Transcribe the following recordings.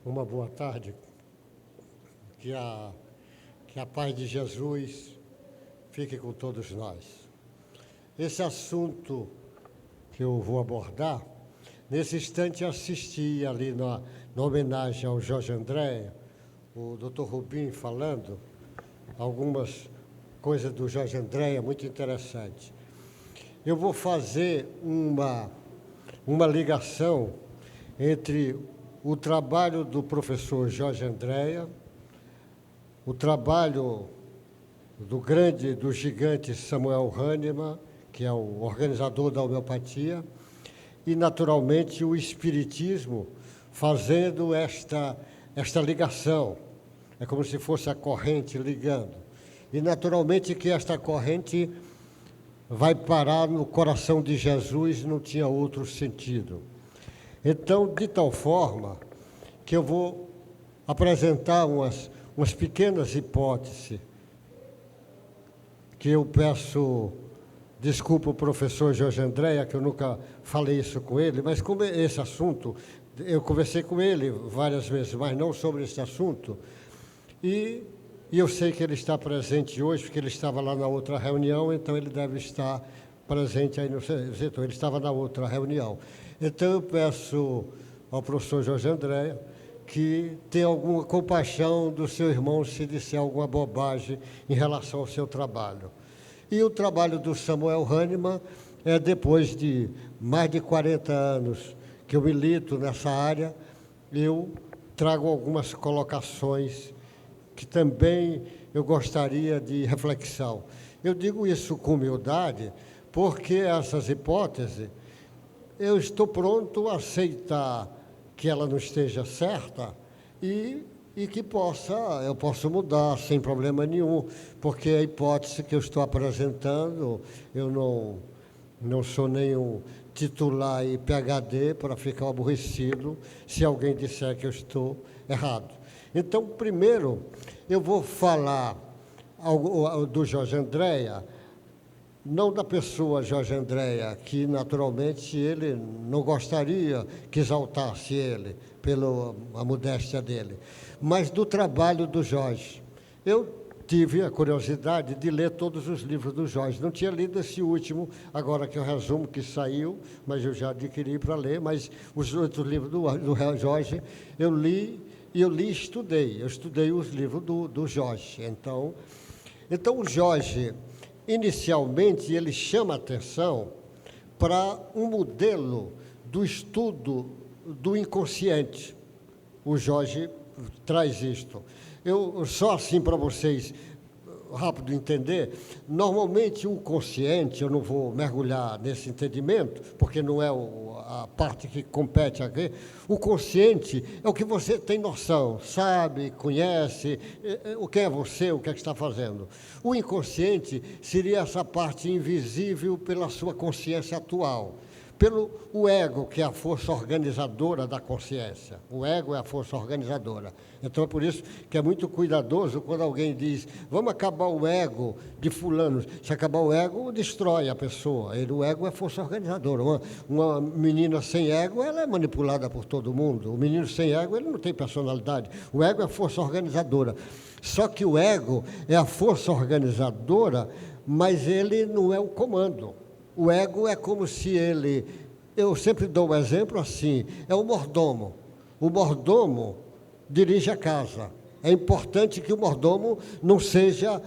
Uma boa tarde. Que a paz de Jesus fique com todos nós. Esse assunto que eu vou abordar, nesse instante eu assisti ali na homenagem ao Jorge André, o Dr. Rubim falando, algumas coisas do Jorge André, muito interessante. Eu vou fazer uma ligação entre o trabalho do professor Jorge Andréa, o trabalho do gigante Samuel Hahnemann, que é o organizador da homeopatia, e, naturalmente, o espiritismo fazendo esta ligação. É como se fosse a corrente ligando. E, naturalmente, que esta corrente vai parar no coração de Jesus, não tinha outro sentido. Então, de tal forma que eu vou apresentar umas pequenas hipóteses, que eu peço desculpa ao professor Jorge Andréa, que eu nunca falei isso com ele, mas como esse assunto, eu conversei com ele várias vezes, mas não sobre esse assunto, e eu sei que ele está presente hoje, porque ele estava lá na outra reunião, então ele deve estar presente aí no setor, ele estava na outra reunião. Então, eu peço ao professor Jorge Andréa que tenha alguma compaixão do seu irmão se disser alguma bobagem em relação ao seu trabalho. E o trabalho do Samuel Hahnemann é depois de mais de 40 anos que eu milito nessa área, eu trago algumas colocações que também eu gostaria de reflexão. Eu digo isso com humildade, porque essas hipóteses, eu estou pronto a aceitar que ela não esteja certa e que eu posso mudar sem problema nenhum, porque a hipótese que eu estou apresentando, eu não sou nenhum titular e PhD para ficar aborrecido se alguém disser que eu estou errado. Então, primeiro, eu vou falar do Jorge Andréa, não da pessoa Jorge Andréa, que naturalmente ele não gostaria que exaltasse ele, pela modéstia dele, mas do trabalho do Jorge. Eu tive a curiosidade de ler todos os livros do Jorge. Não tinha lido esse último, agora que eu resumo que saiu, mas eu já adquiri para ler, mas os outros livros do Jorge eu li e estudei. Eu estudei os livros do Jorge. Então, o Jorge, inicialmente, ele chama atenção para um modelo do estudo do inconsciente. O Jorge traz isto. Eu, só assim para vocês, rápido entender, normalmente o consciente, eu não vou mergulhar nesse entendimento, porque não é a parte que compete aqui, o consciente é o que você tem noção, sabe, conhece, o que é você, o que é que está fazendo. O inconsciente seria essa parte invisível pela sua consciência atual, pelo o ego, que é a força organizadora da consciência. O ego é a força organizadora. Então, é por isso que é muito cuidadoso quando alguém diz, vamos acabar o ego de fulano. Se acabar o ego, destrói a pessoa. O ego é a força organizadora. Uma menina sem ego, ela é manipulada por todo mundo. O menino sem ego, ele não tem personalidade. O ego é a força organizadora. Só que o ego é a força organizadora, mas ele não é o comando. O ego é como se ele... Eu sempre dou um exemplo assim, é o mordomo. O mordomo dirige a casa. É importante que o mordomo não seja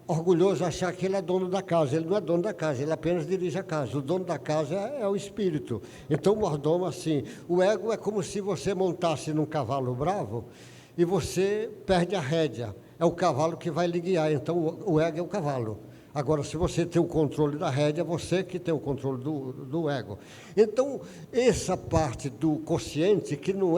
orgulhoso achar que ele é dono da casa. Ele não é dono da casa, ele apenas dirige a casa. O dono da casa é o espírito. Então, o mordomo, assim, o ego é como se você montasse num cavalo bravo e você perde a rédea. É o cavalo que vai lhe guiar. Então, o ego é o cavalo. Agora, se você tem o controle da rédea, você que tem o controle do ego. Então, essa parte do consciente, que não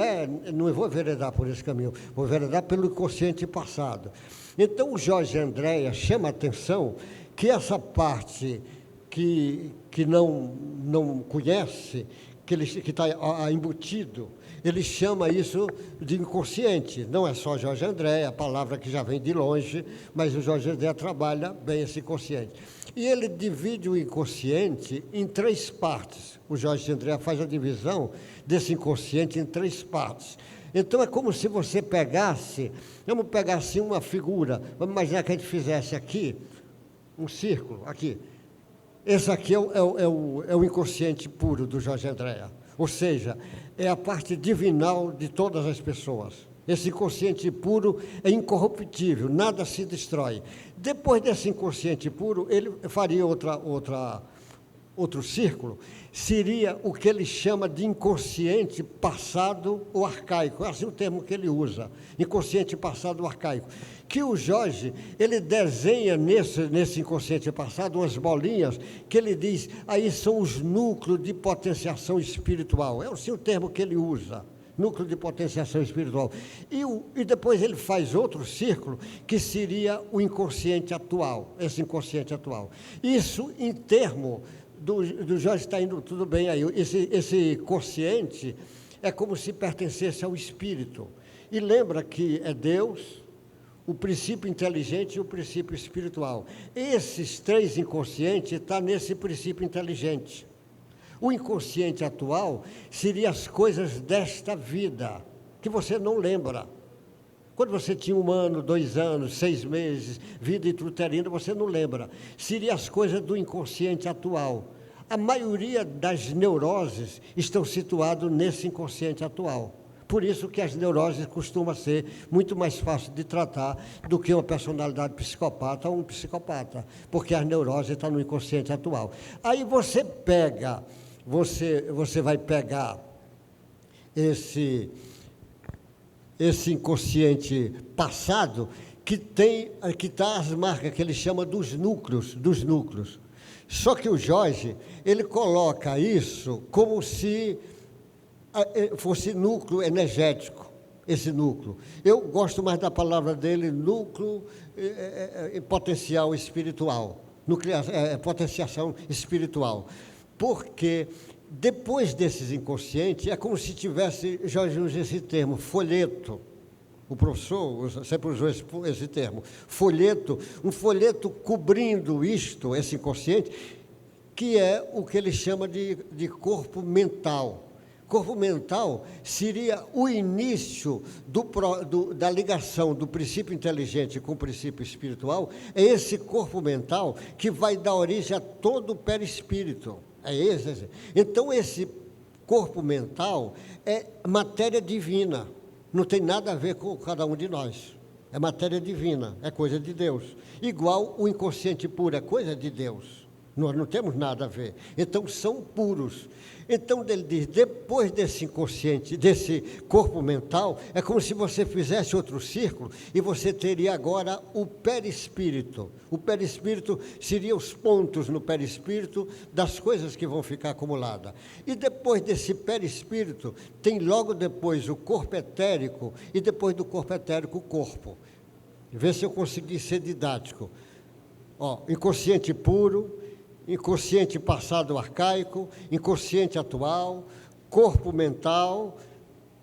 vou enveredar por esse caminho, vou enveredar pelo consciente passado. Então, o Jorge Andréa chama a atenção que essa parte que não conhece, que está embutido, ele chama isso de inconsciente. Não é só Jorge André, a palavra que já vem de longe, mas o Jorge André trabalha bem esse inconsciente. E ele divide o inconsciente em 3 partes. O Jorge André faz a divisão desse inconsciente em 3 partes. Então, é como se você pegasse, vamos pegar assim uma figura, vamos imaginar que a gente fizesse aqui, um círculo, aqui. Esse aqui é o inconsciente puro do Jorge Andréa. Ou seja, é a parte divinal de todas as pessoas. Esse inconsciente puro é incorruptível, nada se destrói. Depois desse inconsciente puro, ele faria outro círculo, seria o que ele chama de inconsciente passado ou arcaico. É assim o termo que ele usa, inconsciente passado ou arcaico. Que o Jorge, ele desenha nesse inconsciente passado umas bolinhas que ele diz, aí são os núcleos de potenciação espiritual. É assim o termo que ele usa, núcleo de potenciação espiritual. E depois ele faz outro círculo, que seria o inconsciente atual, esse inconsciente atual. Isso em termo do Jorge está indo tudo bem aí. Esse consciente é como se pertencesse ao espírito. E lembra que é Deus, o princípio inteligente e o princípio espiritual. Esses 3 inconscientes estão nesse princípio inteligente. O inconsciente atual seria as coisas desta vida, que você não lembra. Quando você tinha 1 ano, 2 anos, 6 meses, vida intrauterina, você não lembra. Seria as coisas do inconsciente atual. A maioria das neuroses estão situadas nesse inconsciente atual. Por isso que as neuroses costumam ser muito mais fáceis de tratar do que uma personalidade psicopata ou um psicopata, porque as neuroses estão no inconsciente atual. Aí você vai pegar esse inconsciente passado que está as marcas que ele chama dos núcleos. Só que o Jorge, ele coloca isso como se fosse núcleo energético, esse núcleo. Eu gosto mais da palavra dele, núcleo potencial espiritual, potenciação espiritual, porque depois desses inconscientes, é como se tivesse, Jorge usa esse termo, folheto. O professor sempre usou esse termo, folheto, um folheto cobrindo esse inconsciente, que é o que ele chama de corpo mental. Corpo mental seria o início da ligação do princípio inteligente com o princípio espiritual, é esse corpo mental que vai dar origem a todo o perispírito. É esse. Então, esse corpo mental é matéria divina. Não tem nada a ver com cada um de nós. É matéria divina, é coisa de Deus. Igual o inconsciente puro é coisa de Deus. Nós não temos nada a ver. Então, são puros. Então, ele diz, depois desse inconsciente, desse corpo mental, é como se você fizesse outro círculo e você teria agora o perispírito. O perispírito seria os pontos no perispírito das coisas que vão ficar acumuladas. E depois desse perispírito, tem logo depois o corpo etérico e depois do corpo etérico o corpo. Vê se eu consegui ser didático. Inconsciente puro, inconsciente passado arcaico, inconsciente atual, corpo mental,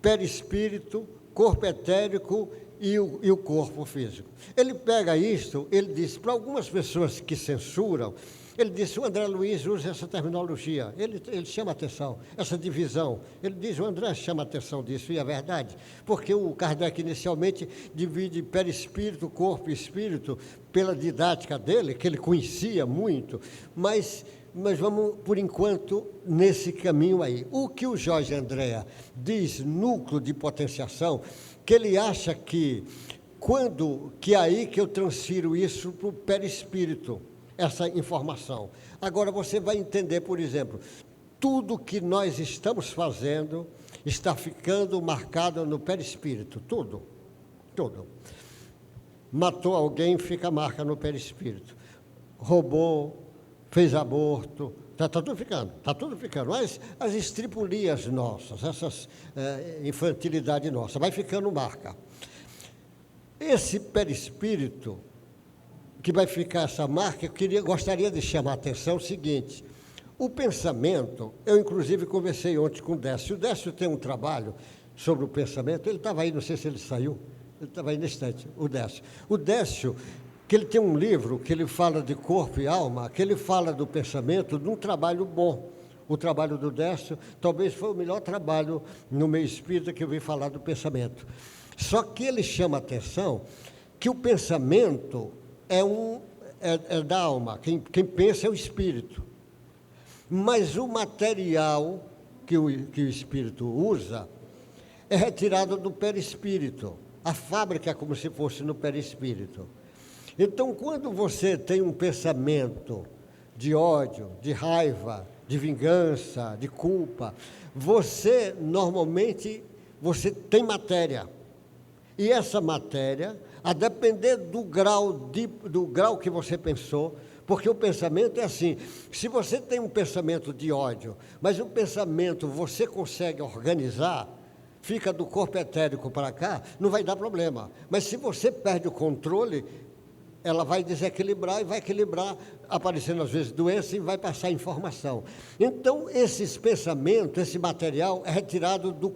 perispírito, corpo etérico e o corpo físico. Ele pega isto, ele diz, para algumas pessoas que censuram, ele disse, o André Luiz usa essa terminologia, ele chama atenção, essa divisão. Ele diz, o André chama atenção disso, e é verdade, porque o Kardec inicialmente divide perispírito, corpo e espírito, pela didática dele, que ele conhecia muito, mas vamos, por enquanto, nesse caminho aí. O que o Jorge Andréa diz, núcleo de potenciação, que ele acha que aí que eu transfiro isso para o perispírito, essa informação. Agora, você vai entender, por exemplo, tudo que nós estamos fazendo está ficando marcado no perispírito, tudo. Matou alguém, fica marca no perispírito. Roubou, fez aborto, está tudo ficando. Mas as estripulias nossas, essas infantilidade nossa, vai ficando marca. Esse perispírito, que vai ficar essa marca, gostaria de chamar a atenção o seguinte, O pensamento, eu inclusive conversei ontem com o Décio. O Décio tem um trabalho sobre o pensamento, ele estava aí, não sei se ele saiu, ele estava aí na estante, o Décio. O Décio, que ele tem um livro que ele fala de corpo e alma, que ele fala do pensamento, de um trabalho bom. O trabalho do Décio talvez foi o melhor trabalho no meio espírita que eu vi falar do pensamento. Só que ele chama a atenção que o pensamento é da alma, quem pensa é o espírito. Mas o material que o espírito usa é retirado do perispírito. A fábrica é como se fosse no perispírito. Então, quando você tem um pensamento de ódio, de raiva, de vingança, de culpa, você, normalmente, você tem matéria. E essa matéria, a depender do grau que você pensou, porque o pensamento é assim, se você tem um pensamento de ódio, mas o pensamento você consegue organizar, fica do corpo etérico para cá, não vai dar problema. Mas se você perde o controle, ela vai desequilibrar e vai equilibrar, aparecendo às vezes doença e vai passar informação. Então, esses pensamentos, esse material é retirado do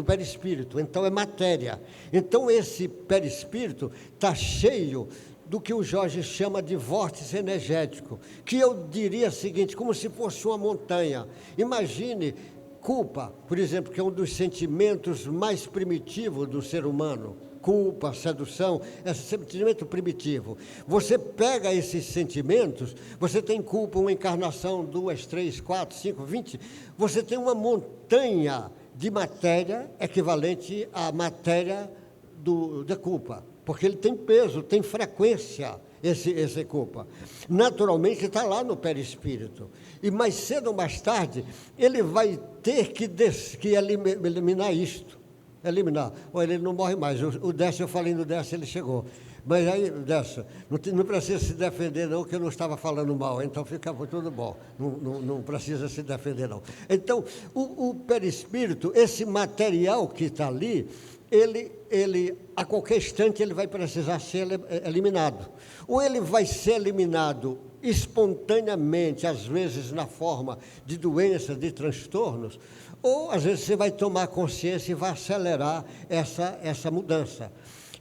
perispírito, então é matéria. Então, esse perispírito está cheio do que o Jorge chama de vórtice energético, que eu diria o seguinte, como se fosse uma montanha. Imagine culpa, por exemplo, que é um dos sentimentos mais primitivos do ser humano. Culpa, sedução, esse sentimento primitivo. Você pega esses sentimentos, você tem culpa, uma encarnação, 2, 3, 4, 5, 20, você tem uma montanha de matéria equivalente à matéria da culpa, porque ele tem peso, tem frequência, esse culpa. Naturalmente está lá no perispírito. E mais cedo ou mais tarde, ele vai ter que eliminar isto. Eliminar. Ou ele não morre mais. O Décio, eu falei no Décio, ele chegou. Mas aí, Décio, não precisa se defender não, que eu não estava falando mal, então fica tudo bom. Não precisa se defender não. Então, o perispírito, esse material que está ali, ele, a qualquer instante, ele vai precisar ser eliminado. Ou ele vai ser eliminado espontaneamente, às vezes na forma de doenças, de transtornos, ou às vezes você vai tomar consciência e vai acelerar essa mudança.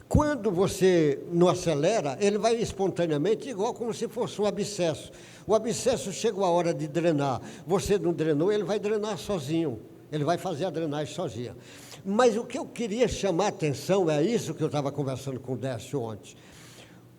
Quando você não acelera, ele vai espontaneamente, igual como se fosse um abscesso. O abscesso chegou a hora de drenar. Você não drenou, ele vai drenar sozinho. Ele vai fazer a drenagem sozinha. Mas o que eu queria chamar a atenção é isso que eu estava conversando com o Décio ontem.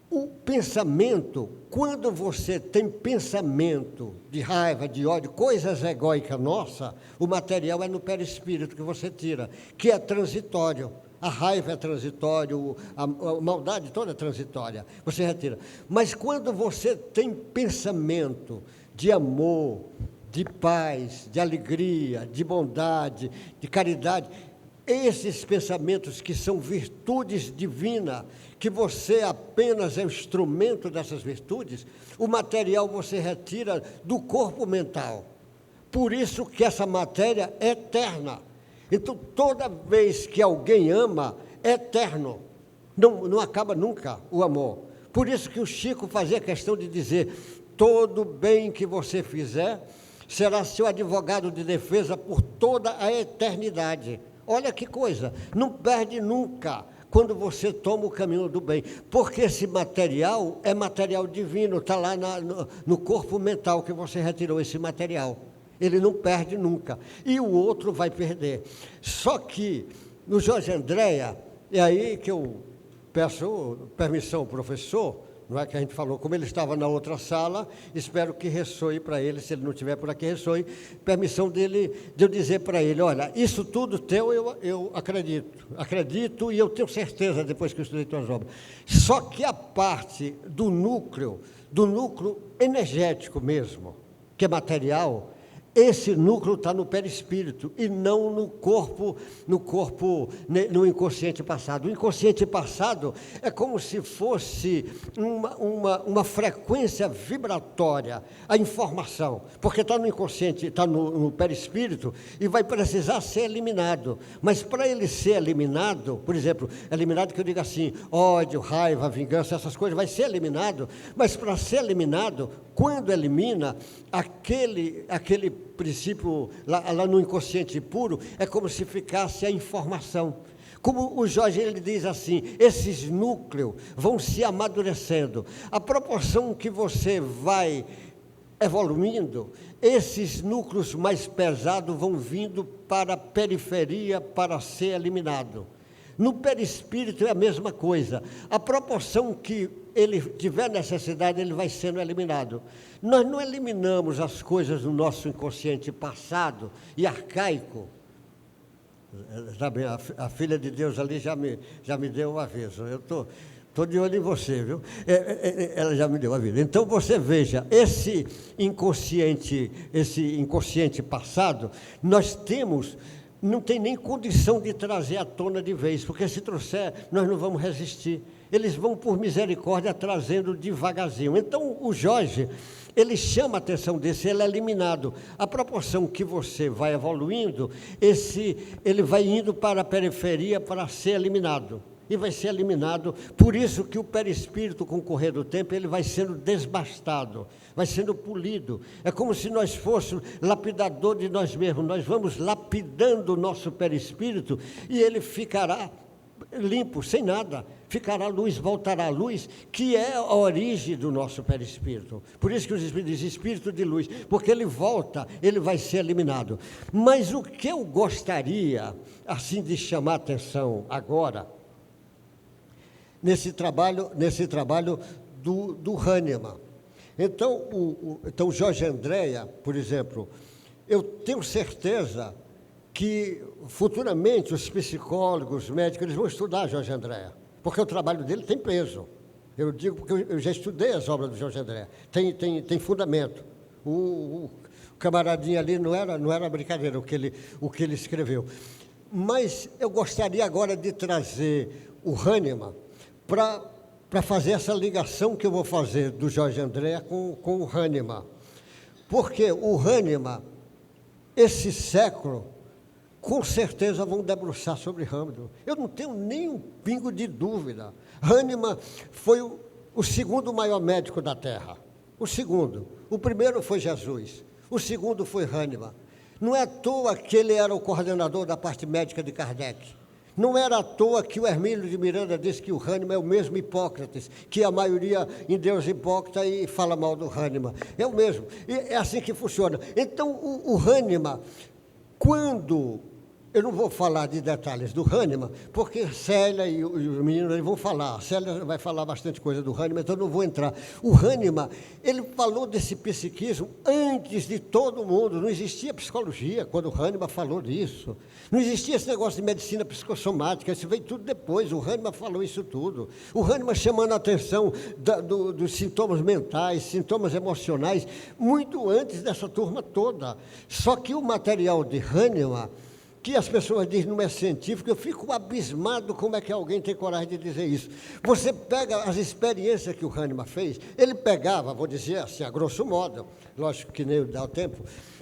O pensamento, quando você tem pensamento de raiva, de ódio, coisas egóicas nossas, o material é no perispírito que você tira, que é transitório. A raiva é transitório, a maldade toda é transitória, você retira. Mas quando você tem pensamento de amor, de paz, de alegria, de bondade, de caridade, esses pensamentos que são virtudes divinas, que você apenas é o instrumento dessas virtudes, o material você retira do corpo mental. Por isso que essa matéria é eterna. Então, toda vez que alguém ama, é eterno. Não acaba nunca o amor. Por isso que o Chico fazia questão de dizer, todo bem que você fizer, será seu advogado de defesa por toda a eternidade. Olha que coisa, não perde nunca quando você toma o caminho do bem, porque esse material é material divino, está lá no corpo mental que você retirou esse material. Ele não perde nunca, e o outro vai perder. Só que no Jorge Andréa, é aí que eu peço permissão ao professor, não é que a gente falou, como ele estava na outra sala, espero que ressoe para ele, se ele não estiver por aqui, ressoe, permissão de eu dizer para ele, olha, isso tudo teu eu acredito e eu tenho certeza depois que eu estudei tuas obras. Só que a parte do núcleo energético mesmo, que é material, esse núcleo está no perispírito e não no inconsciente passado. O inconsciente passado é como se fosse uma frequência vibratória, a informação, porque está no inconsciente, está no perispírito e vai precisar ser eliminado. Mas para ele ser eliminado, por exemplo, eliminado que eu digo assim, ódio, raiva, vingança, essas coisas, vai ser eliminado, mas para ser eliminado, quando elimina, aquele princípio lá no inconsciente puro, é como se ficasse a informação. Como o Jorge ele diz assim, esses núcleos vão se amadurecendo. À proporção que você vai evoluindo, esses núcleos mais pesados vão vindo para a periferia para ser eliminado. No perispírito é a mesma coisa. A proporção que ele tiver necessidade, ele vai sendo eliminado. Nós não eliminamos as coisas do nosso inconsciente passado e arcaico. A filha de Deus ali já me deu o aviso. Eu estou de olho em você, viu? Ela já me deu o aviso. Então, você veja, esse inconsciente passado, nós temos... não tem nem condição de trazer à tona de vez, porque se trouxer, nós não vamos resistir. Eles vão, por misericórdia, trazendo devagarzinho. Então, o Jorge, ele chama a atenção desse, ele é eliminado. A proporção que você vai evoluindo, ele vai indo para a periferia para ser eliminado. E vai ser eliminado, por isso que o perispírito, com o correr do tempo, ele vai sendo desbastado, vai sendo polido. É como se nós fôssemos lapidador de nós mesmos, nós vamos lapidando o nosso perispírito e ele ficará limpo, sem nada, ficará luz, voltará a luz, que é a origem do nosso perispírito. Por isso que os espíritos dizem espírito de luz, porque ele volta, ele vai ser eliminado. Mas o que eu gostaria, assim, de chamar a atenção agora, nesse trabalho do Hahnemann. Então, o Jorge Andréa, por exemplo, eu tenho certeza que futuramente os psicólogos, os médicos, eles vão estudar Jorge Andréa, porque o trabalho dele tem peso. Eu digo porque eu já estudei as obras do Jorge Andréa, tem fundamento. O camaradinho ali não era brincadeira o que ele escreveu. Mas eu gostaria agora de trazer o Hahnemann para fazer essa ligação que eu vou fazer do Jorge Andréa com o Hahnemann. Porque o Hahnemann, esse século, com certeza vão debruçar sobre Hamilton. Eu não tenho nem um pingo de dúvida. Hahnemann foi o segundo maior médico da Terra. O segundo. O primeiro foi Jesus. O segundo foi Hahnemann. Não é à toa que ele era o coordenador da parte médica de Kardec. Não era à toa que o Hermílio de Miranda disse que o Hahnemann é o mesmo Hipócrates, que a maioria em Deus hipócrita e fala mal do Hahnemann. É o mesmo. E é assim que funciona. Então, o Hahnemann, quando... Eu não vou falar de detalhes do Hahnemann, porque Célia e os meninos eles vão falar. A Célia vai falar bastante coisa do Hahnemann, então eu não vou entrar. O Hahnemann, ele falou desse psiquismo antes de todo mundo. Não existia psicologia quando o Hahnemann falou disso. Não existia esse negócio de medicina psicossomática, isso veio tudo depois. O Hahnemann falou isso tudo. O Hahnemann chamando a atenção dos sintomas mentais, sintomas emocionais, muito antes dessa turma toda. Só que o material de Hahnemann, que as pessoas dizem não é científico, eu fico abismado como é que alguém tem coragem de dizer isso. Você pega as experiências que o Hahnemann fez, ele pegava, vou dizer assim, a grosso modo, lógico que nem dá o tempo,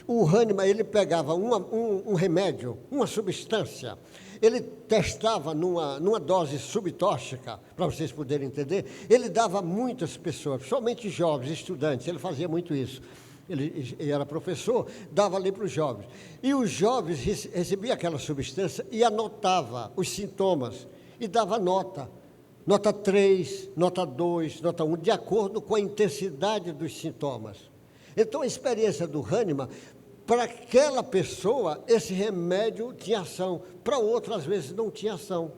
o Hahnemann, ele pegava um remédio, uma substância, ele testava numa dose subtóxica, para vocês poderem entender, ele dava a muitas pessoas, somente jovens, estudantes, ele fazia muito isso. Ele era professor, dava ali para os jovens. E os jovens recebiam aquela substância e anotava os sintomas e dava nota. Nota 3, nota 2, nota 1, de acordo com a intensidade dos sintomas. Então, a experiência do Hahnemann, para aquela pessoa, esse remédio tinha ação. Para outra, às vezes, não tinha ação.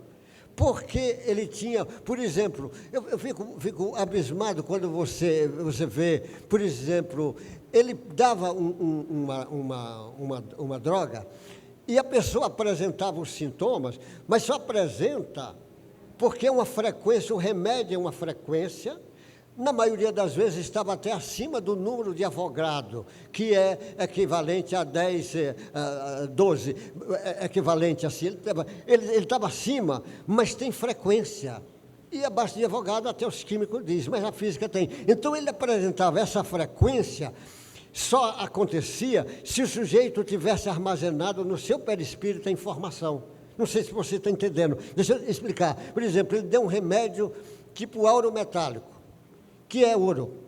Porque ele tinha, por exemplo, eu fico abismado quando você vê, por exemplo, ele dava uma droga e a pessoa apresentava os sintomas, mas só apresenta porque é uma frequência, o remédio é uma frequência, Na maioria das vezes estava até acima do número de Avogadro, que é equivalente a 10, 12, equivalente assim. Ele estava acima, mas tem frequência. E abaixo de Avogadro até os químicos dizem, mas a física tem. Então ele apresentava essa frequência, só acontecia se o sujeito tivesse armazenado no seu perispírito a informação. Não sei se você está entendendo. Deixa eu explicar. Por exemplo, ele deu um remédio tipo ouro metálico, que é ouro.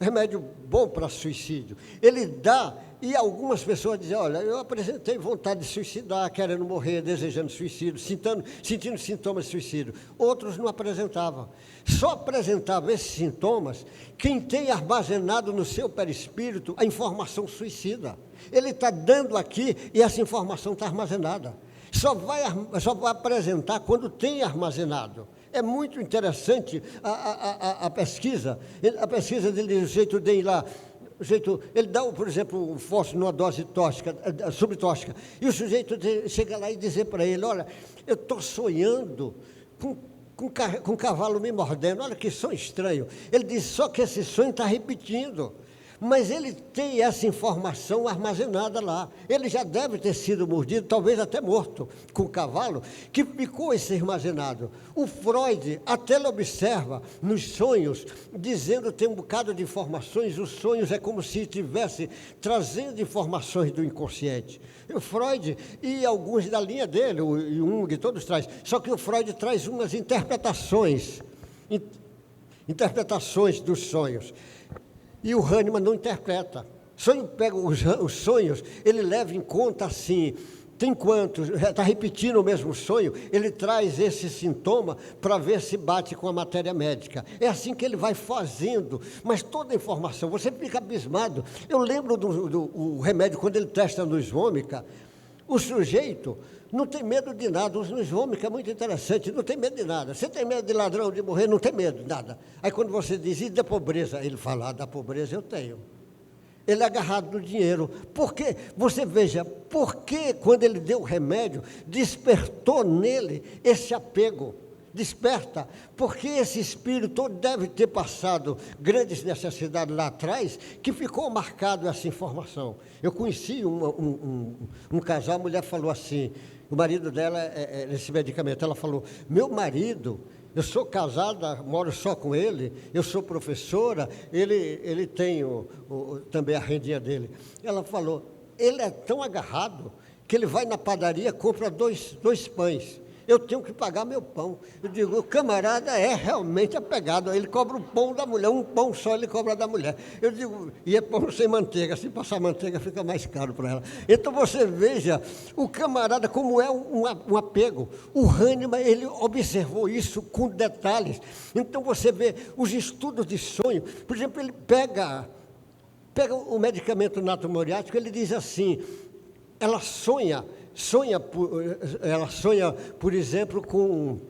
Remédio bom para suicídio. Ele dá, e algumas pessoas dizem, olha, eu apresentei vontade de suicidar, querendo morrer, desejando suicídio, sentindo sintomas de suicídio. Outros não apresentavam. Só apresentavam esses sintomas quem tem armazenado no seu perispírito a informação suicida. Ele está dando aqui e essa informação está armazenada. Só vai apresentar quando tem armazenado. É muito interessante a pesquisa. A pesquisa dele, o jeito de ir lá, ele dá, por exemplo, um fósforo numa dose tóxica, subtóxica, e o sujeito chega lá e dizer para ele, olha, eu estou sonhando com um cavalo me mordendo, olha que sonho estranho. Ele diz, só que esse sonho está repetindo. Mas ele tem essa informação armazenada lá. Ele já deve ter sido mordido, talvez até morto, com o cavalo, que ficou esse armazenado. O Freud até ele observa nos sonhos, dizendo que tem um bocado de informações, os sonhos é como se estivesse trazendo informações do inconsciente. O Freud e alguns da linha dele, o Jung, todos trazem. Só que o Freud traz umas interpretações dos sonhos. E o Hahnemann não interpreta. Sonho pega os sonhos, ele leva em conta assim, tem quantos, está repetindo o mesmo sonho, ele traz esse sintoma para ver se bate com a matéria médica. É assim que ele vai fazendo, mas toda a informação, você fica abismado. Eu lembro do remédio, quando ele testa no Svômica, o sujeito não tem medo de nada. O Svômica é muito interessante, não tem medo de nada. Você tem medo de ladrão, de morrer, não tem medo de nada. Aí quando você diz, e da pobreza? Ele fala, da pobreza eu tenho. Ele é agarrado no dinheiro. Por quê? Você veja, por que quando ele deu o remédio, despertou nele esse apego? Desperta, porque esse espírito deve ter passado grandes necessidades lá atrás, que ficou marcado essa informação. Eu conheci um casal, a mulher falou assim, o marido dela é esse medicamento, ela falou, meu marido, eu sou casada, moro só com ele, eu sou professora, ele tem também a rendinha dele. Ela falou, ele é tão agarrado que ele vai na padaria, compra dois pães. Eu tenho que pagar meu pão. Eu digo, o camarada é realmente apegado. Ele cobra o pão da mulher, um pão só ele cobra da mulher. Eu digo, e é pão sem manteiga, se passar manteiga fica mais caro para ela. Então você veja, o camarada como é um apego. O Hahnemann, ele observou isso com detalhes. Então você vê os estudos de sonho. Por exemplo, ele pega o medicamento natomoriático, ele diz assim, ela sonha, por exemplo,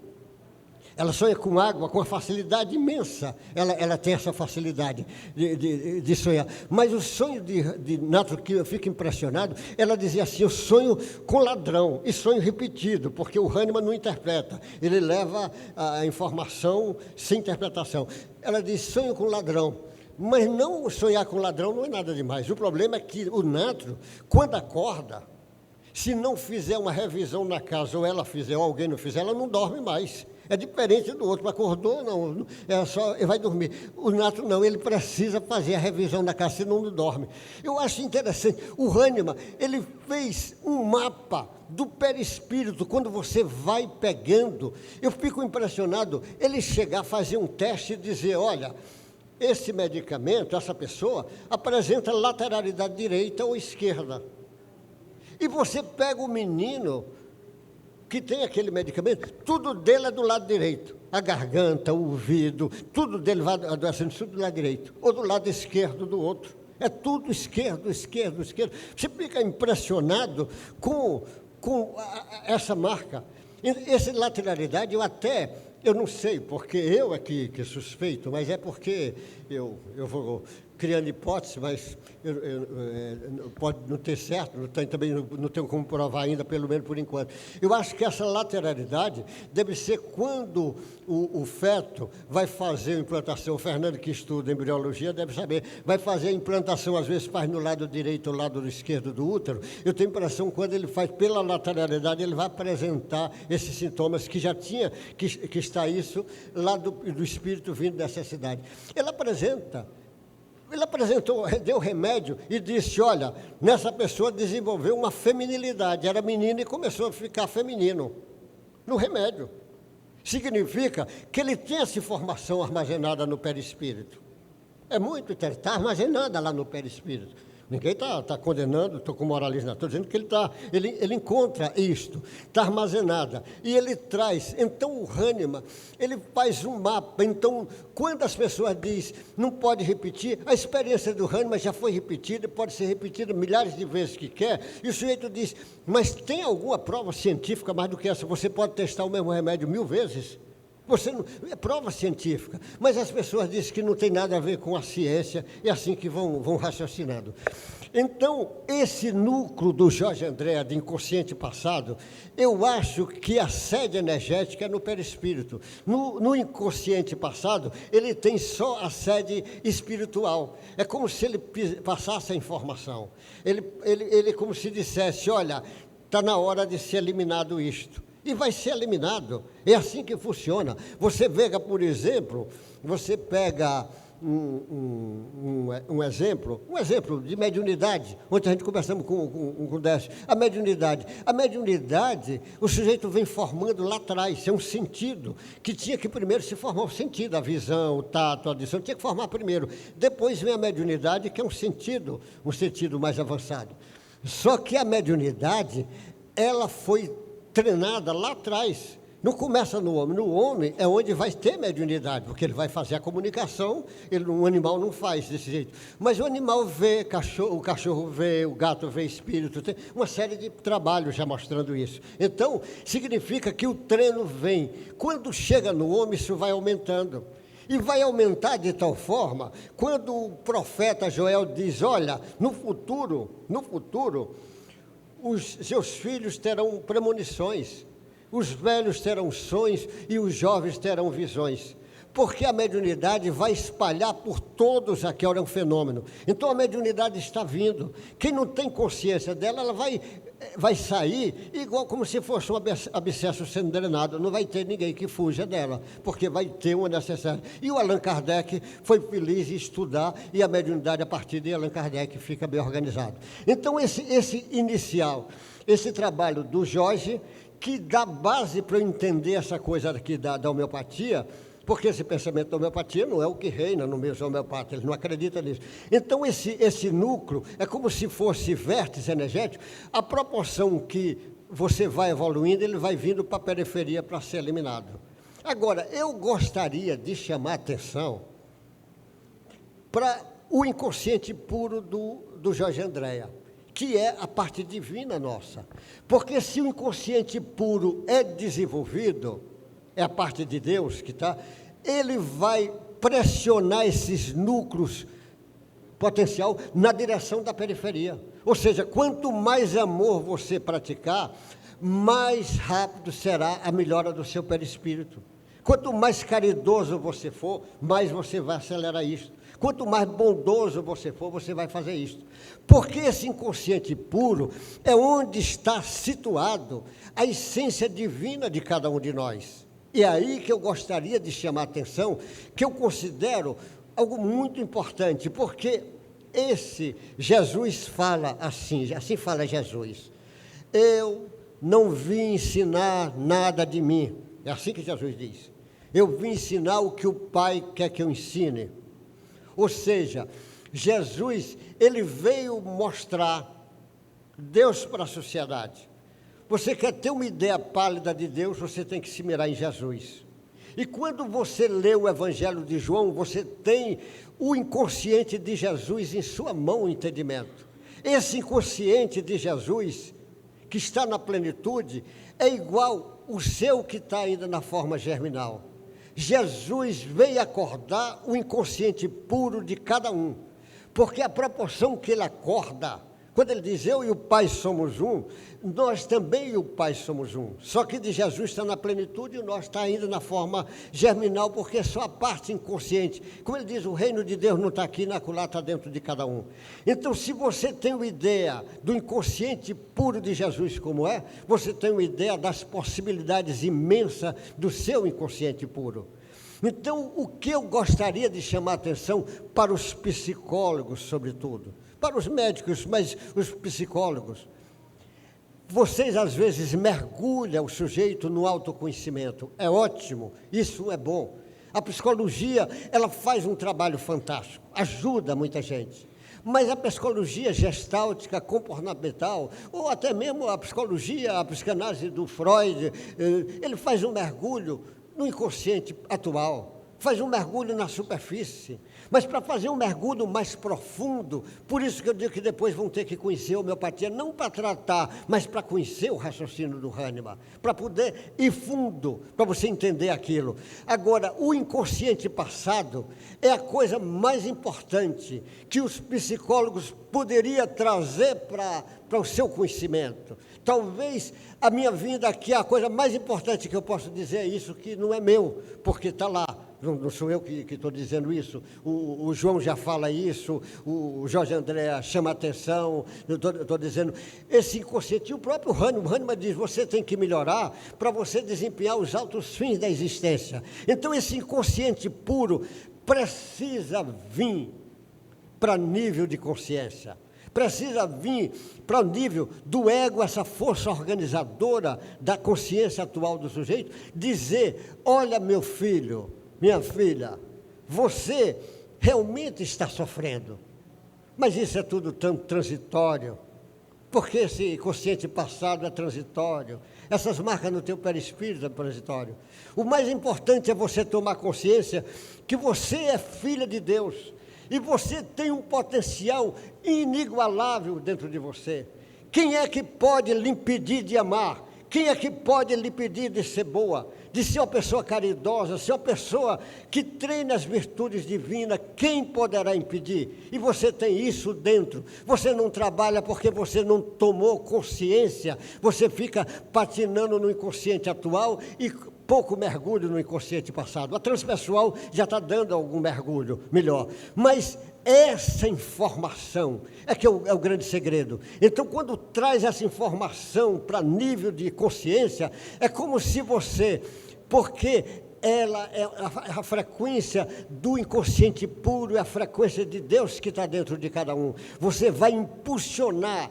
ela sonha com água, com uma facilidade imensa. Ela tem essa facilidade de sonhar. Mas o sonho de Nato, que eu fico impressionado, ela dizia assim, eu sonho com ladrão, e sonho repetido, porque o Hahnemann não interpreta. Ele leva a informação sem interpretação. Ela diz, sonho com ladrão. Mas não sonhar com ladrão não é nada demais. O problema é que o Nato, quando acorda, se não fizer uma revisão na casa, ou ela fizer, ou alguém não fizer, ela não dorme mais. É diferente do outro, acordou, não, ele vai dormir. O Nato não, ele precisa fazer a revisão na casa, senão não dorme. Eu acho interessante, o Hahnemann, ele fez um mapa do perispírito, quando você vai pegando, eu fico impressionado, ele chegar a fazer um teste e dizer, olha, esse medicamento, essa pessoa, apresenta lateralidade direita ou esquerda. E você pega o menino que tem aquele medicamento, tudo dele é do lado direito. A garganta, o ouvido, tudo dele vai adoecendo, tudo do lado direito. Ou do lado esquerdo do outro. É tudo esquerdo. Você fica impressionado com essa marca. Essa lateralidade, eu até Eu não sei, porque eu aqui que suspeito, mas é porque eu vou criando hipótese, mas pode não ter certo, também não tenho como provar ainda, pelo menos por enquanto. Eu acho que essa lateralidade deve ser quando o feto vai fazer a implantação. O Fernando, que estuda embriologia, deve saber, vai fazer a implantação, às vezes faz no lado direito ou lado esquerdo do útero. Eu tenho a impressão que quando ele faz pela lateralidade, ele vai apresentar esses sintomas que já tinha, que está isso lá do espírito vindo dessa cidade. Ele apresentou, deu remédio e disse, olha, nessa pessoa desenvolveu uma feminilidade, era menino e começou a ficar feminino, no remédio. Significa que ele tem essa informação armazenada no perispírito. É muito interessante, está armazenada lá no perispírito. Ninguém está condenando, estou com moralismo, estou dizendo que ele encontra isto, está armazenada, e ele traz. Então, o Hahnemann, ele faz um mapa. Então, quando as pessoas dizem, não pode repetir, a experiência do Hahnemann já foi repetida, pode ser repetida milhares de vezes que quer, e o sujeito diz, mas tem alguma prova científica mais do que essa? Você pode testar o mesmo remédio 1000 vezes? Você não, é prova científica, mas as pessoas dizem que não tem nada a ver com a ciência, é assim que vão raciocinando. Então, esse núcleo do Jorge Andréa, de inconsciente passado, eu acho que a sede energética é no perispírito. No inconsciente passado, ele tem só a sede espiritual. É como se ele passasse a informação. Ele como se dissesse, olha, está na hora de ser eliminado isto. E vai ser eliminado. É assim que funciona. Você pega, por exemplo, um exemplo de mediunidade. Ontem a gente conversamos com o Décio. A mediunidade, o sujeito vem formando lá atrás, é um sentido, que tinha que primeiro se formar o sentido, a visão, o tato, a audição, tinha que formar primeiro. Depois vem a mediunidade, que é um sentido mais avançado. Só que a mediunidade, ela foi treinada lá atrás. Não começa no homem. No homem é onde vai ter mediunidade, porque ele vai fazer a comunicação, um animal não faz desse jeito. Mas o animal vê, o cachorro vê, o gato vê espírito, tem uma série de trabalhos já mostrando isso. Então, significa que o treino vem. Quando chega no homem, isso vai aumentando. E vai aumentar de tal forma, quando o profeta Joel diz, olha, no futuro, os seus filhos terão premonições, os velhos terão sonhos e os jovens terão visões. Porque a mediunidade vai espalhar por todos aqui, é um fenômeno. Então a mediunidade está vindo. Quem não tem consciência dela, ela vai sair igual como se fosse um abscesso sendo drenado. Não vai ter ninguém que fuja dela, porque vai ter uma necessidade. E o Allan Kardec foi feliz em estudar, e a mediunidade, a partir de Allan Kardec, fica bem organizado. Então, esse inicial, esse trabalho do Jorge, que dá base para eu entender essa coisa aqui da homeopatia, porque esse pensamento da homeopatia não é o que reina no meio homeopata, eles não acreditam nisso. Então, esse núcleo é como se fosse vértice energético, a proporção que você vai evoluindo, ele vai vindo para a periferia para ser eliminado. Agora, eu gostaria de chamar a atenção para o inconsciente puro do Jorge Andréa, que é a parte divina nossa. Porque se o inconsciente puro é desenvolvido, é a parte de Deus que está, ele vai pressionar esses núcleos potencial na direção da periferia. Ou seja, quanto mais amor você praticar, mais rápido será a melhora do seu perispírito. Quanto mais caridoso você for, mais você vai acelerar isso. Quanto mais bondoso você for, você vai fazer isso. Porque esse inconsciente puro é onde está situado a essência divina de cada um de nós. E é aí que eu gostaria de chamar a atenção, que eu considero algo muito importante, porque esse Jesus fala assim fala Jesus. Eu não vim ensinar nada de mim. É assim que Jesus diz. Eu vim ensinar o que o Pai quer que eu ensine. Ou seja, Jesus, ele veio mostrar Deus para a sociedade. Você quer ter uma ideia pálida de Deus, você tem que se mirar em Jesus. E quando você lê o Evangelho de João, você tem o inconsciente de Jesus em sua mão, o entendimento. Esse inconsciente de Jesus, que está na plenitude, é igual o seu que está ainda na forma germinal. Jesus veio acordar o inconsciente puro de cada um, porque a proporção que ele acorda, quando ele diz eu e o Pai somos um, nós também e o Pai somos um, só que de Jesus está na plenitude e nós está ainda na forma germinal, porque é só a parte inconsciente. Como ele diz, o reino de Deus não está aqui, na acolá está dentro de cada um. Então, se você tem uma ideia do inconsciente puro de Jesus como é, você tem uma ideia das possibilidades imensas do seu inconsciente puro. Então, o que eu gostaria de chamar a atenção para os psicólogos, sobretudo, para os médicos, mas os psicólogos, vocês às vezes mergulham o sujeito no autoconhecimento, é ótimo, isso é bom. A psicologia, ela faz um trabalho fantástico, ajuda muita gente. Mas a psicologia gestáltica, comportamental, ou até mesmo a psicologia, a psicanálise do Freud, ele faz um mergulho no inconsciente atual, faz um mergulho na superfície, mas para fazer um mergulho mais profundo, por isso que eu digo que depois vão ter que conhecer a homeopatia, não para tratar, mas para conhecer o raciocínio do Hahnemann, para poder ir fundo, para você entender aquilo. Agora, o inconsciente passado é a coisa mais importante que os psicólogos poderiam trazer para o seu conhecimento. Talvez a minha vinda aqui, a coisa mais importante que eu posso dizer é isso, que não é meu, porque está lá. Não sou eu que estou dizendo isso, o João já fala isso, o Jorge André chama a atenção, eu estou dizendo, esse inconsciente, e o próprio Hahnemann diz, você tem que melhorar para você desempenhar os altos fins da existência. Então esse inconsciente puro precisa vir para nível de consciência, precisa vir para o nível do ego, essa força organizadora da consciência atual do sujeito, dizer, olha meu filho, minha filha, você realmente está sofrendo, mas isso é tudo tão transitório, porque esse consciente passado é transitório, essas marcas no teu perispírito é transitório. O mais importante é você tomar consciência que você é filha de Deus e você tem um potencial inigualável dentro de você. Quem é que pode lhe impedir de amar? Quem é que pode lhe impedir de ser boa, de ser uma pessoa caridosa, ser uma pessoa que treina as virtudes divinas? Quem poderá impedir? E você tem isso dentro. Você não trabalha porque você não tomou consciência. Você fica patinando no inconsciente atual e pouco mergulho no inconsciente passado. A transpessoal já está dando algum mergulho melhor. Mas essa informação é que é o grande segredo. Então, quando traz essa informação para nível de consciência, é como se você, porque ela é a frequência do inconsciente puro, é a frequência de Deus que está dentro de cada um. Você vai impulsionar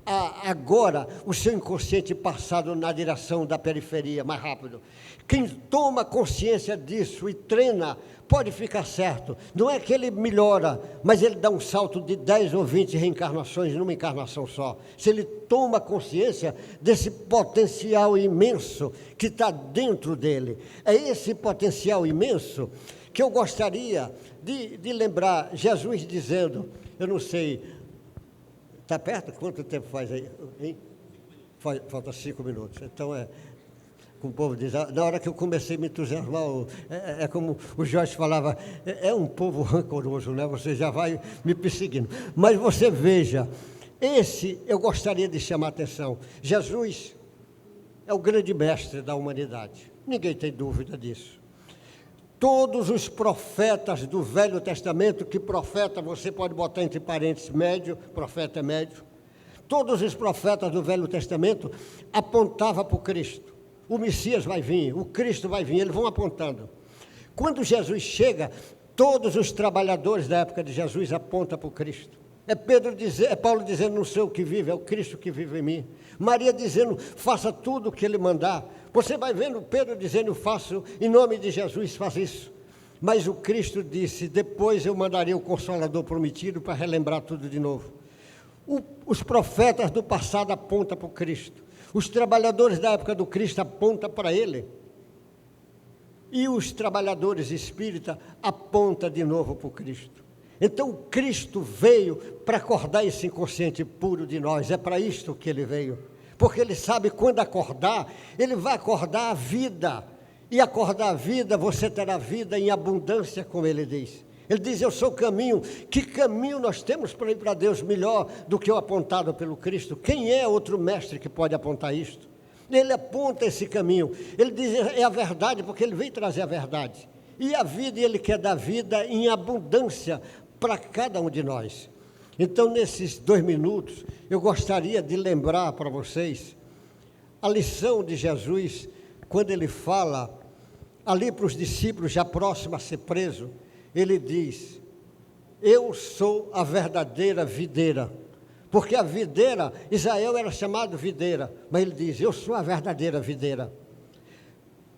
agora o seu inconsciente passado na direção da periferia, mais rápido. Quem toma consciência disso e treina, pode ficar certo. Não é que ele melhora, mas ele dá um salto de 10 ou 20 reencarnações numa encarnação só. Se ele toma consciência desse potencial imenso que está dentro dele. É esse potencial imenso que eu gostaria de lembrar Jesus dizendo, eu não sei, está perto? Quanto tempo faz aí? Hein? Falta 5 minutos. Então, como o povo diz, na hora que eu comecei a me entusiasmar, é como o Jorge falava, é um povo rancoroso, né? Você já vai me perseguindo. Mas você veja, esse eu gostaria de chamar a atenção. Jesus é o grande mestre da humanidade. Ninguém tem dúvida disso. Todos os profetas do Velho Testamento, que profeta você pode botar entre parênteses médio, profeta é médio. Todos os profetas do Velho Testamento apontavam para o Cristo. O Messias vai vir, o Cristo vai vir, eles vão apontando. Quando Jesus chega, todos os trabalhadores da época de Jesus apontam para o Cristo. É Paulo dizendo, não sei o que vive, é o Cristo que vive em mim. Maria dizendo, faça tudo o que ele mandar. Você vai vendo Pedro dizendo, eu faço, em nome de Jesus, faz isso. Mas o Cristo disse, depois eu mandarei o Consolador prometido para relembrar tudo de novo. Os profetas do passado apontam para o Cristo. Os trabalhadores da época do Cristo apontam para ele. E os trabalhadores espíritas apontam de novo para o Cristo. Então, o Cristo veio para acordar esse inconsciente puro de nós. É para isto que ele veio. Porque ele sabe quando acordar, ele vai acordar a vida. e acordar a vida, você terá vida em abundância, como ele diz. Ele diz, eu sou o caminho. Que caminho nós temos para ir para Deus melhor do que o apontado pelo Cristo? Quem é outro mestre que pode apontar isto? Ele aponta esse caminho. Ele diz, é a verdade, porque ele veio trazer a verdade. E a vida, ele quer dar vida em abundância para cada um de nós. Então, nesses 2 minutos, eu gostaria de lembrar para vocês a lição de Jesus, quando ele fala ali para os discípulos já próximo a ser preso. Ele diz, eu sou a verdadeira videira, porque a videira, Israel era chamado videira, mas ele diz, eu sou a verdadeira videira,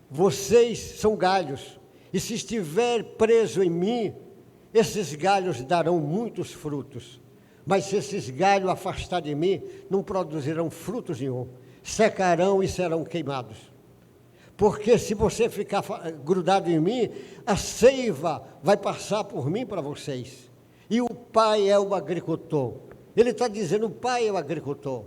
vocês são galhos, e se estiver preso em mim, esses galhos darão muitos frutos, mas se esses galhos afastar de mim, não produzirão frutos nenhum, secarão e serão queimados. Porque se você ficar grudado em mim, a seiva vai passar por mim para vocês. E o Pai é o agricultor. Ele está dizendo, o Pai é o agricultor.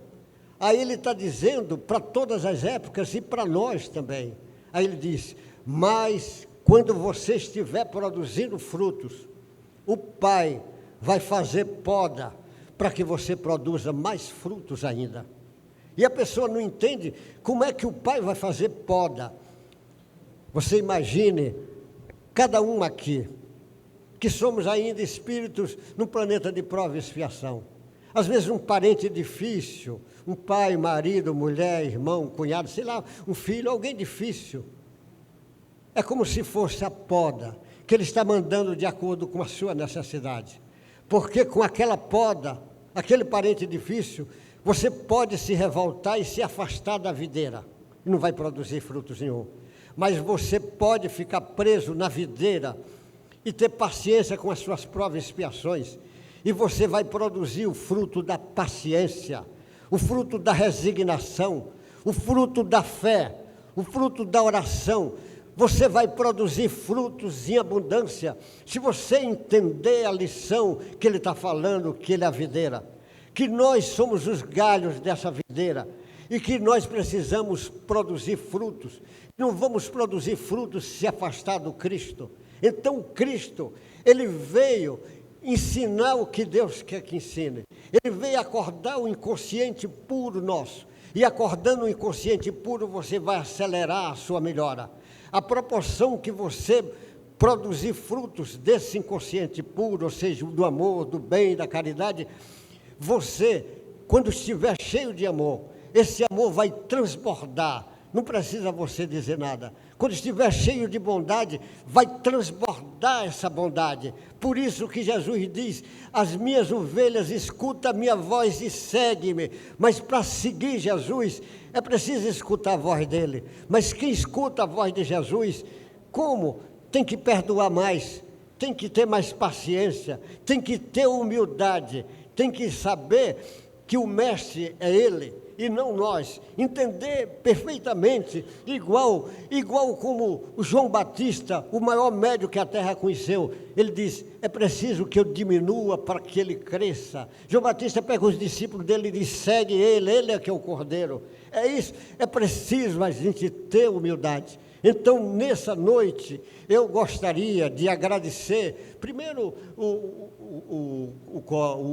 Aí ele está dizendo para todas as épocas e para nós também. Aí ele diz, mas quando você estiver produzindo frutos, o Pai vai fazer poda para que você produza mais frutos ainda. E a pessoa não entende como é que o Pai vai fazer poda. Você imagine, cada um aqui, que somos ainda espíritos num planeta de prova e expiação. Às vezes um parente difícil, um pai, marido, mulher, irmão, cunhado, sei lá, um filho, alguém difícil. É como se fosse a poda que ele está mandando de acordo com a sua necessidade. Porque com aquela poda, aquele parente difícil, você pode se revoltar e se afastar da videira, e não vai produzir frutos nenhum. Mas você pode ficar preso na videira e ter paciência com as suas provas e expiações, e você vai produzir o fruto da paciência, o fruto da resignação, o fruto da fé, o fruto da oração. Você vai produzir frutos em abundância, se você entender a lição que ele está falando, que ele é a videira, que nós somos os galhos dessa videira e que nós precisamos produzir frutos. Não vamos produzir frutos se afastar do Cristo. Então, Cristo, ele veio ensinar o que Deus quer que ensine. Ele veio acordar o inconsciente puro nosso. E acordando o inconsciente puro, você vai acelerar a sua melhora. A proporção que você produzir frutos desse inconsciente puro, ou seja, do amor, do bem, da caridade, você, quando estiver cheio de amor, esse amor vai transbordar, não precisa você dizer nada. Quando estiver cheio de bondade, vai transbordar essa bondade. Por isso que Jesus diz, as minhas ovelhas escutam a minha voz e seguem-me. Mas para seguir Jesus, é preciso escutar a voz dele. Mas quem escuta a voz de Jesus, como? Tem que perdoar mais, tem que ter mais paciência, tem que ter humildade, tem que saber que o mestre é ele e não nós, entender perfeitamente, igual como o João Batista, o maior médium que a terra conheceu, ele diz, é preciso que eu diminua para que ele cresça. João Batista pega os discípulos dele e diz, segue ele é que é o Cordeiro. É isso, é preciso a gente ter humildade. Então, nessa noite, eu gostaria de agradecer, primeiro, o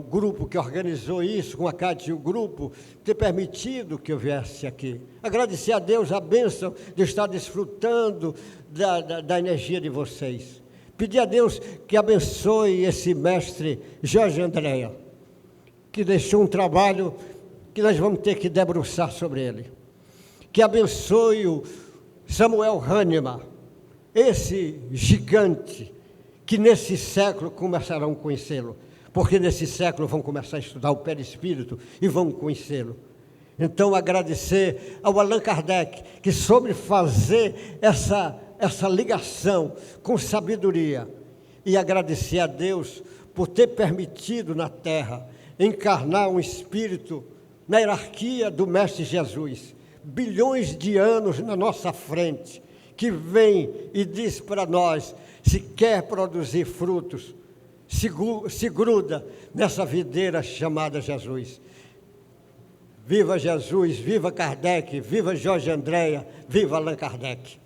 grupo que organizou isso, com a Cátia e o grupo, ter permitido que eu viesse aqui. Agradecer a Deus a bênção de estar desfrutando da energia de vocês. Pedir a Deus que abençoe esse mestre Jorge Andréa, que deixou um trabalho que nós vamos ter que debruçar sobre ele. Que abençoe o Samuel Hahnemann, esse gigante, que nesse século começarão a conhecê-lo, porque nesse século vão começar a estudar o perispírito e vão conhecê-lo. Então, agradecer ao Allan Kardec, que soube fazer essa ligação com sabedoria, e agradecer a Deus por ter permitido na Terra encarnar um espírito na hierarquia do Mestre Jesus, bilhões de anos na nossa frente, que vem e diz para nós, se quer produzir frutos, se gruda nessa videira chamada Jesus. Viva Jesus, viva Kardec, viva Jorge Andréa, viva Allan Kardec.